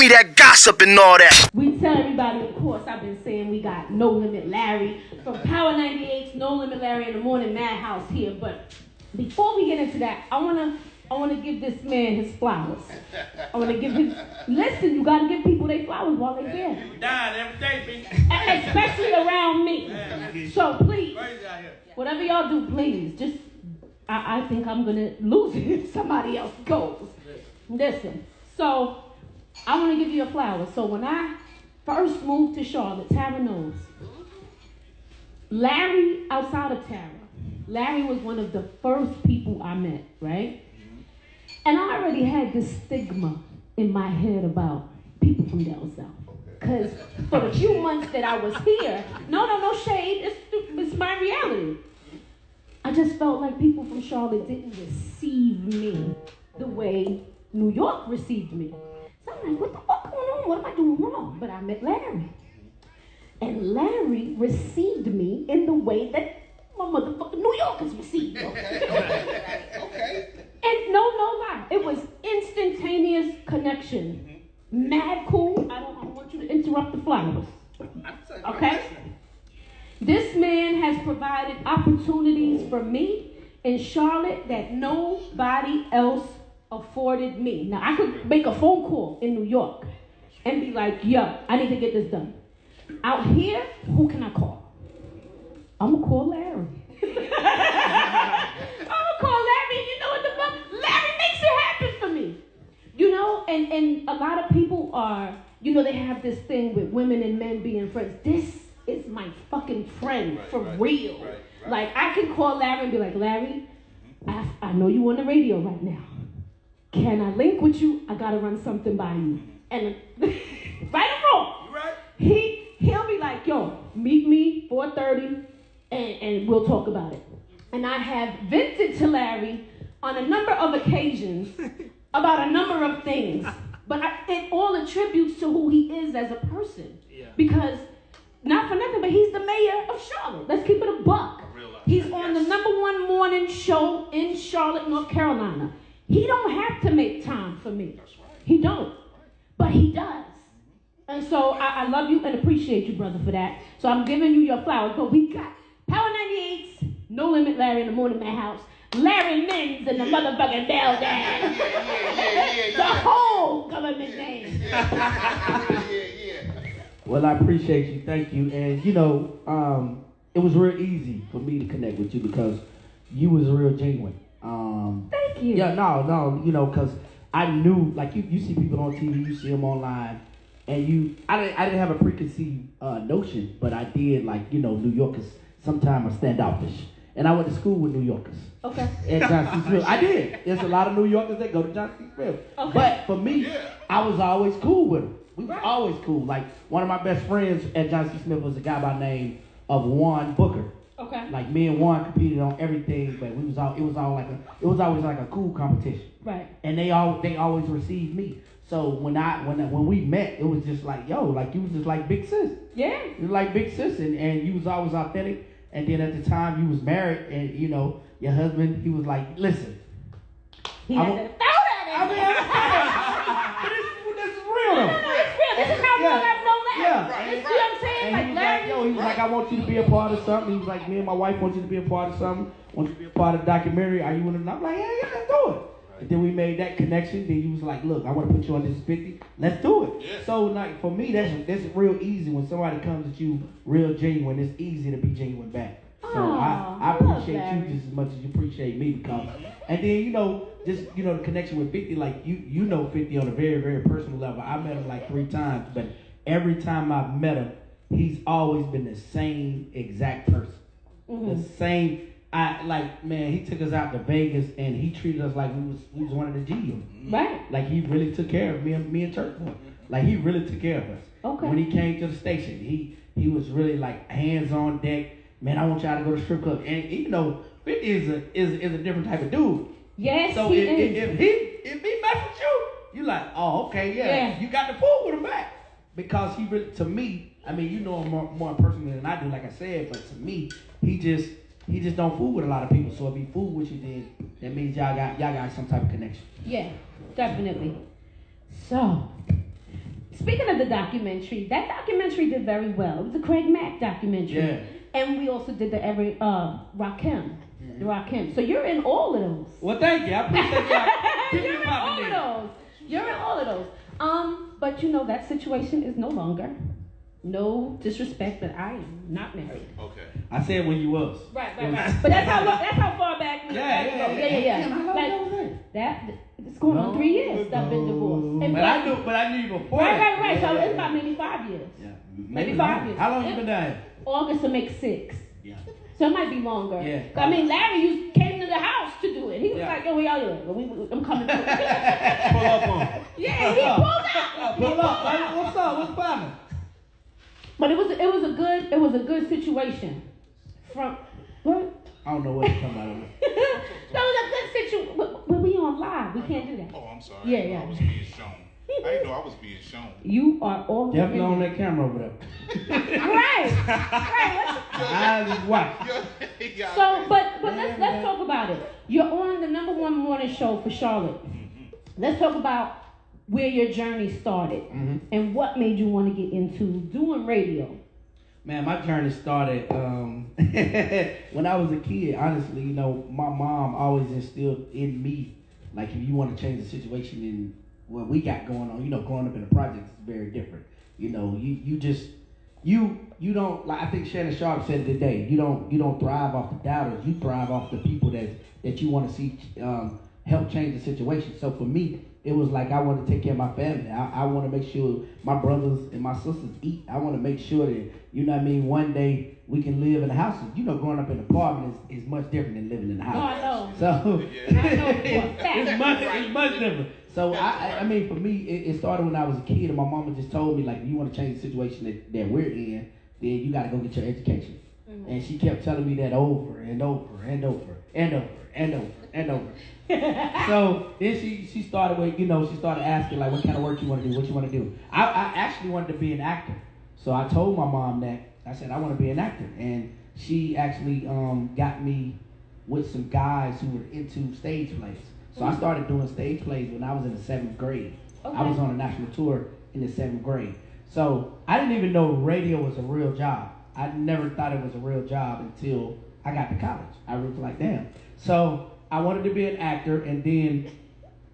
me that gossip and all that. We tell everybody, of course, I've been saying we got No Limit Larry from Power 98's No Limit Larry in the Morning Madhouse here. But before we get into that, I wanna give this man his flowers. I wanna give him. Listen, you gotta give people their flowers while they're there. You dying every day, bitch. Especially around me. So please, whatever y'all do, please, just I think I'm gonna lose it if somebody else goes. Listen, so I want to give you a flower. So when I first moved to Charlotte, Tara knows. Larry, outside of Tara, Larry was one of the first people I met, right? And I already had this stigma in my head about people from down south. Because for the few months that I was here, no shade, it's my reality. I just felt like people from Charlotte didn't receive me the way New York received me. So I'm like, what the fuck going on? What am I doing wrong? But I met Larry. And Larry received me in the way that my motherfucking New Yorkers received me. Okay. And no lie, it was instantaneous connection. Mad cool. I don't want you to interrupt the flowers. Okay? This man has provided opportunities for me in Charlotte that nobody else afforded me. Now, I could make a phone call in New York and be like, yo, I need to get this done. Out here, who can I call? I'm going to call Larry. I'm going to call Larry, and you know what the fuck? Larry makes it happen for me. You know, and a lot of people are, you know, they have this thing with women and men being friends. This is my fucking friend, for real. Right. Like, I can call Larry and be like, Larry, I know you on the radio right now. Can I link with you? I gotta run something by you. And right or wrong, Right. he'll be like, yo, meet me 4:30 and we'll talk about it. And I have vented to Larry on a number of occasions about a number of things. But it all attributes to who he is as a person. Yeah. Because, not for nothing, but he's the mayor of Charlotte. Let's keep it a buck. He's on the #1 morning show in Charlotte, North Carolina. He don't have to make time for me. He don't. But he does. And so I love you and appreciate you, brother, for that. So I'm giving you your flowers. But we got Power 98's No Limit Larry in the Morning Madhouse. Larry Menz in the motherfucking building. Yeah. The whole government name. Yeah. Well, I appreciate you. Thank you. And, you know, it was real easy for me to connect with you because you was real genuine. Thank you. Yeah, no, you know, because I knew, like, you see people on TV, you see them online, and I didn't have a preconceived notion, but I did, like, you know, New Yorkers sometimes are standoffish. And I went to school with New Yorkers. Okay. At John C. Smith. I did. There's a lot of New Yorkers that go to John C. Smith. Okay. But for me, I was always cool with them. We was always cool. Like, one of my best friends at John C. Smith was a guy by the name of Juan Booker. Okay. Like, me and Juan competed on everything, but it was always like a cool competition. Right. And they always received me. So when we met, it was just like, yo, like, you was just like big sis. Yeah. You was like big sis, and you was always authentic. And then at the time you was married, and you know your husband, he was like, listen. He had to throw that in. This is real though. No, it's real. This is how real I've known that. Yeah. You see what I'm saying? And Like, he was Larry. like, yo, he was like, I want you to be a part of something. He was like, me and my wife want you to be a part of something. Want you to be a part of the documentary. Are you in it? And I'm like, yeah, let's do it. And then we made that connection. Then you was like, look, I want to put you on this 50. Let's do it. Yeah. So like for me, that's real easy when somebody comes at you real genuine. It's easy to be genuine back. So I appreciate you just as much as you appreciate me because, and then you know, just you know the connection with 50, like you know 50 on a very, very personal level. I met him like 3 times, but every time I've met him, he's always been the same exact person. Mm-hmm. The same. He took us out to Vegas and he treated us like we was one of the G's. Right. Like he really took care of me and Church. Like he really took care of us. Okay. When he came to the station, he was really like hands on deck. Man, I want y'all to go to strip club. And you know, 50 is a different type of dude. Yes, so he if he mess with you like, oh, okay, yeah. You got to pull with him back. Because he really, to me, I mean, you know him more personally than I do, like I said, but to me, he just don't fool with a lot of people. So if he fool with you, then that means y'all got some type of connection. Yeah, definitely. So, another documentary. That documentary did very well. It was a Craig Mack documentary. Yeah. And we also did the Rakim. The Rakim. So you're in all of those. Well, thank you. I appreciate that. You're in all of those. You're in all of those. But you know that situation is no longer. No disrespect, but I am not married. Okay. I said when you was. Right. But that's how far back we Yeah. Yeah. Damn, how long was Like that. It's going on 3 years. I've been divorced. And But I knew you before. Right. So Yeah. it's about maybe 5 years. Yeah. Maybe 5 years. How long you been down? August will make 6. Yeah. So it might be longer. Yeah. I mean, Larry came to the house to do it. He was Yeah. like, "Yo, we out here. I'm coming through." Pull up on him. Yeah, he pulled out. Pull up. Man. What's up? What's poppin'? But it was a good situation. From what? I don't know what you're talking about. That was a good situation. But we on live. We can't do that. Oh, I'm sorry. Yeah. I was being shown. I didn't know I was being shown. You are all Definitely on that camera over there. Right. I just watch. Yeah. So, but let's talk about it. You're on the #1 morning show for Charlotte. Let's talk about where your journey started and what made you want to get into doing radio. Man, my journey started when I was a kid. Honestly, you know, my mom always instilled in me, like, if you want to change the situation in what we got going on, you know, growing up in the projects is very different. You know, you don't, like, I think Shannon Sharp said it today. You don't thrive off the doubters. You thrive off the people that you want to see help change the situation. So for me, it was like I want to take care of my family. I want to make sure my brothers and my sisters eat. I want to make sure that, you know what I mean, one day we can live in a house. You know, growing up in an apartment is much different than living in a house. Oh, I know. So I know for a fact. it's much different. So I mean, for me, it started when I was a kid, and my mama just told me, like, if you want to change the situation that we're in, then you got to go get your education. And she kept telling me that over and over and over and over and over and over. So then she started with, you know, she started asking, like, what kind of work you want to do, what you want to do. I actually wanted to be an actor. So I told my mom that. I said, I want to be an actor. And she actually got me with some guys who were into stage plays. So I started doing stage plays when I was in the 7th grade. Okay. I was on a national tour in the 7th grade. So I didn't even know radio was a real job. I never thought it was a real job until I got to college. I was like, damn. So I wanted to be an actor, and then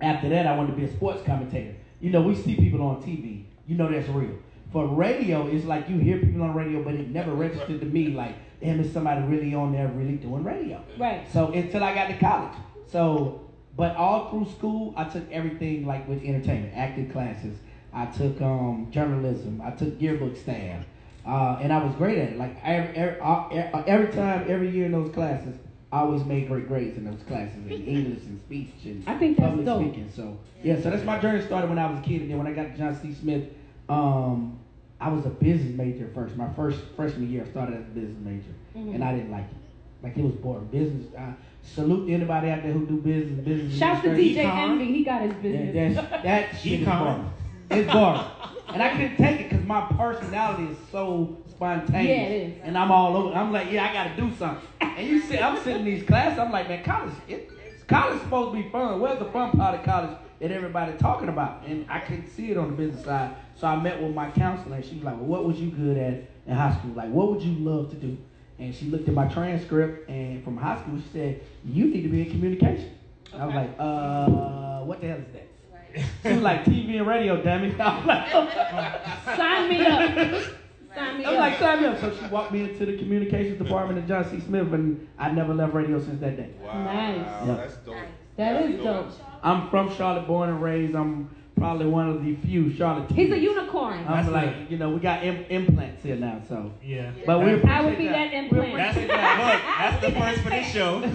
after that, I wanted to be a sports commentator. You know, we see people on TV. You know that's real. For radio, it's like you hear people on radio, but it never registered to me like, damn, is somebody really on there really doing radio? Right. So until I got to college. So, but all through school, I took everything like with entertainment, acting classes. I took journalism. I took yearbook staff. And I was great at it. Like every time, every year in those classes, I always made great grades in those classes in English and speech and I think that's public dope. speaking. So yeah, so that's my journey started when I was a kid, and then when I got to John C. Smith, I was a business major first. My first freshman year, I started as a business major, and I didn't like it. Like, it was boring. Business. Salute to anybody out there who do business. Shouts to administration. DJ Envy. He got his business. That shit is boring. It's boring. And I couldn't take it because my personality is so spontaneous. Yeah, it is. And I'm all over. I'm like, yeah, I got to do something. And I'm sitting in these classes. I'm like, man, college is supposed to be fun. Where's the fun part of college that everybody talking about? And I couldn't see it on the business side. So I met with my counselor, and she was like, well, what was you good at in high school? Like, what would you love to do? And she looked at my transcript, and from high school, she said, you need to be in communication. Okay. I was like, what the hell is that? She was like, TV and radio, damn it. I was like, Sign me up. Sign me I was up. like, sign me up. So she walked me into the communications department at John C. Smith, and I never left radio since that day. Wow. Nice. Yeah. That's dope. That is dope. I'm from Charlotte, born and raised. I'm probably one of the few Charlotte. He's a unicorn. I'm like, you know, we got implants here now, so. Yeah. But we I would be that implant. That's the first for this show. To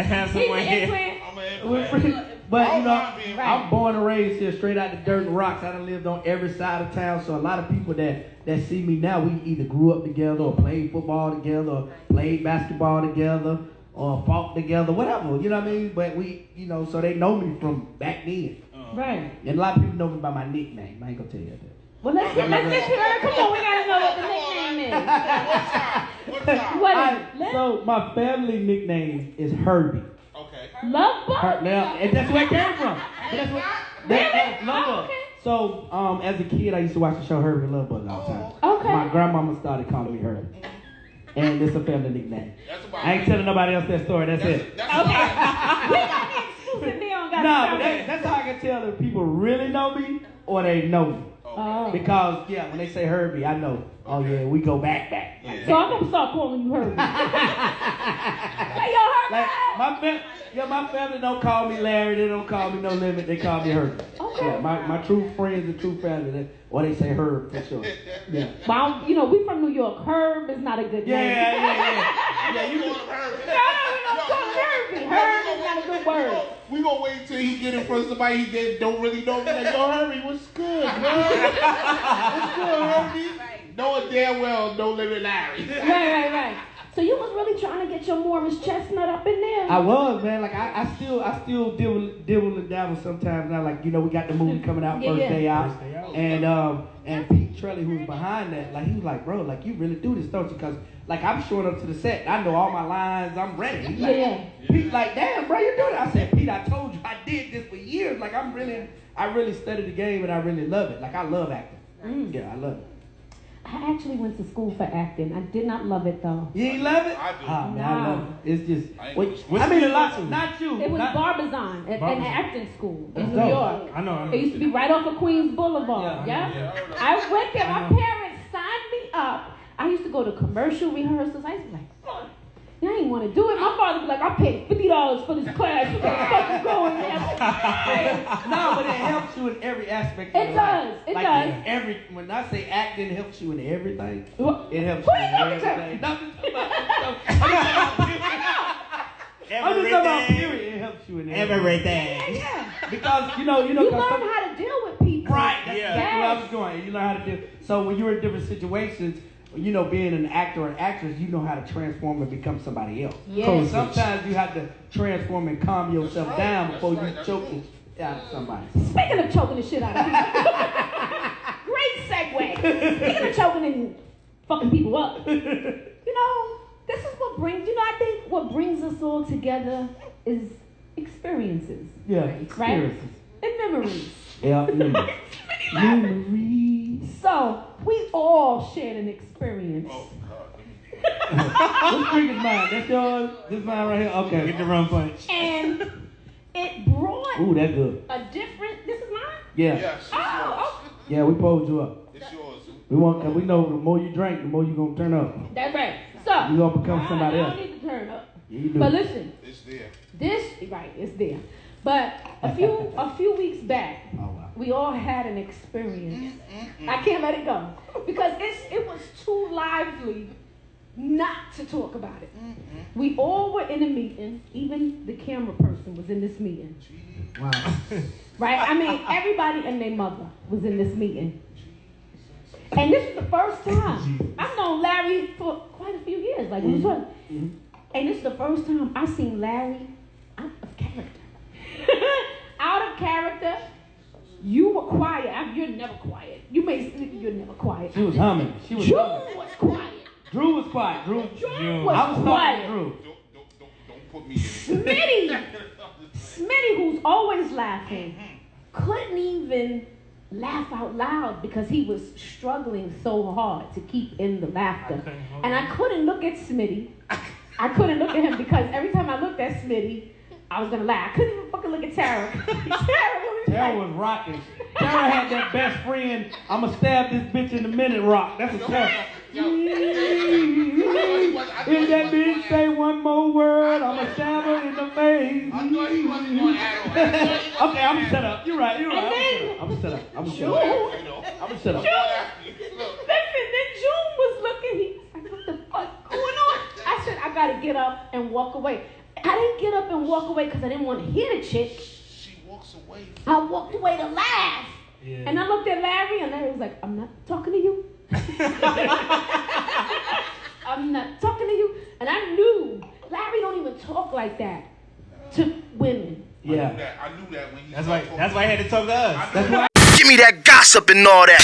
have He's someone an here. implant. I'm an We're implant. pretty- But you know, Right. I'm born and raised here, straight out the dirt and rocks. I done lived on every side of town, so a lot of people that see me now, we either grew up together or played football together or played basketball together or fought together, whatever, you know what I mean? But we, you know, so they know me from back then. Right. And a lot of people know me by my nickname. I ain't gonna tell you that. Well, let's hear her. Come on, we gotta know what the nickname is. What's up? What is it? So my family nickname is Herbie. Okay. Love Bug? Now, and that's where it came from. That's what, Really? Love Oh, Bug. okay. So, as a kid, I used to watch the show Herbie Love Bug all the time. Okay. My grandmama started calling me Herbie. And it's a family nickname. That's about I ain't telling nobody else that story. That's it. That's Okay. about We got the exclusive Neon got No, to but tell that's how I can tell if people really know me or they know me. Oh. Because, yeah, when they say Herbie, I know. Oh, yeah, we go back. So I'm gonna start calling you Herbie. Hey, yo, Herbie. Like, my family don't call me Larry. They don't call me No Limit. They call me Herbie. Okay. Yeah, my true friends and true family, or they say Herb for sure. Yeah. Well, you know, we from New York. Herb is not a good name. Yeah, you want Herbie. No, we don't call him Herbie. Herb is not a good word. We gonna wait till he get it from somebody he don't really know. Be like, yo, Herbie, what's good, bro? What's good, Herbie? Knowing damn well, No Limit Larry. Right. So you was really trying to get your Morris Chestnut up in there? I was, man. Like I still dibble and dabble sometimes now. Like, you know, we got the movie coming out Yeah, first yeah. day out, and Pete Trelly, who's behind that, like he was like, bro, like you really do this, don't you? Because like I'm showing up to the set, I know all my lines, I'm ready. He's like, Yeah. Pete, like, damn, bro, you doing it? I said, Pete, I told you I did this for years. Like I really studied the game and I really love it. Like I love acting. Yeah, I love it. I actually went to school for acting. I did not love it though. You ain't love it? I do. Ah, man, I love it. It's just, I ain't wait, go to I mean, a school. lot, not you. It was not, Barbizon, an Barbizon. acting school in That's New dope. York. I know. It used to be right off of Queens Boulevard. Yeah. I went there. My parents signed me up. I used to go to commercial rehearsals. I used to be like, "Fuck, I ain't want to do it." My father would be like, "I paid $50 for this class. You can't fucking go in there." No, but it helps you in every aspect. It of your life. does. It like does. When I say acting, it helps you in everything. What? It helps Who you you in talking to? everything. I'm just talking about period. It helps you in everything. Yeah. Because you You learn 'cause how to deal with people. right. That's Yeah. exactly what I was doing. You learn how to do. So when you're in different situations, you know, being an actor or actress, you know how to transform and become somebody else. Yes. Sometimes you have to transform and calm yourself right. down That's before right. you That's choke true. it out of somebody. Speaking of choking the shit out of people. Great segue. Speaking of choking and fucking people up. You know, this is what brings, I think what brings us all together is experiences. Yeah, Right? experiences. And memories. Yeah, memories. So, we all shared an experience. Oh, God. Which drink is mine? That's yours? This mine right here? Okay. Get the rum punch. And it brought Ooh, that's good. a different, this is mine? Yeah. Yes, it's Oh, yours. Yeah, we pulled you up. It's yours. We want, cause we know the more you drink, the more you gonna turn up. that's right. So, You gonna become somebody I else. don't need to turn up. Yeah, you do. But listen, It's there. it's there. But a few weeks back, Oh wow. we all had an experience. I can't let it go because it was too lively not to talk about it. We all were in a meeting. Even the camera person was in this meeting. Wow. Right? I mean, everybody and their mother was in this meeting. And this is the first time. I've known Larry for quite a few years. Like, and this is the first time I seen Larry out of character. Out of character. You were quiet. You're never quiet. You're never quiet. She was humming. She was Drew humming. was quiet. Drew was quiet. Drew Drew I was was talking quiet. to Drew. Don't put me in it. Smitty, who's always laughing, couldn't even laugh out loud because he was struggling so hard to keep in the laughter. And I couldn't look at Smitty. I couldn't look at him because every time I looked at Smitty, I was gonna laugh. I couldn't even fucking look at Tara. Tara was rocking. Tara had that best friend, I'ma stab this bitch in a minute rock. That's what Tara. If that bitch say one more word, I'ma stab her in the face. I thought he wasn't going to add on that. Okay, I'm gonna shut up. You're right. And then- I'm gonna shut up. I'm gonna shut June, up. You know. I'm gonna shut up. Look. listen, then June was looking. He was like, what the fuck going on? I said, I gotta get up and walk away. I didn't get up and walk away because I didn't want to hear the chick. She walks away. I walked away to laugh. Yeah. And I looked at Larry, and Larry was like, I'm not talking to you. I'm not talking to you. And I knew Larry don't even talk like that to women. Yeah. I knew that when he That's started why. That's why I had to talk to us. That's why. Give me that gossip and all that.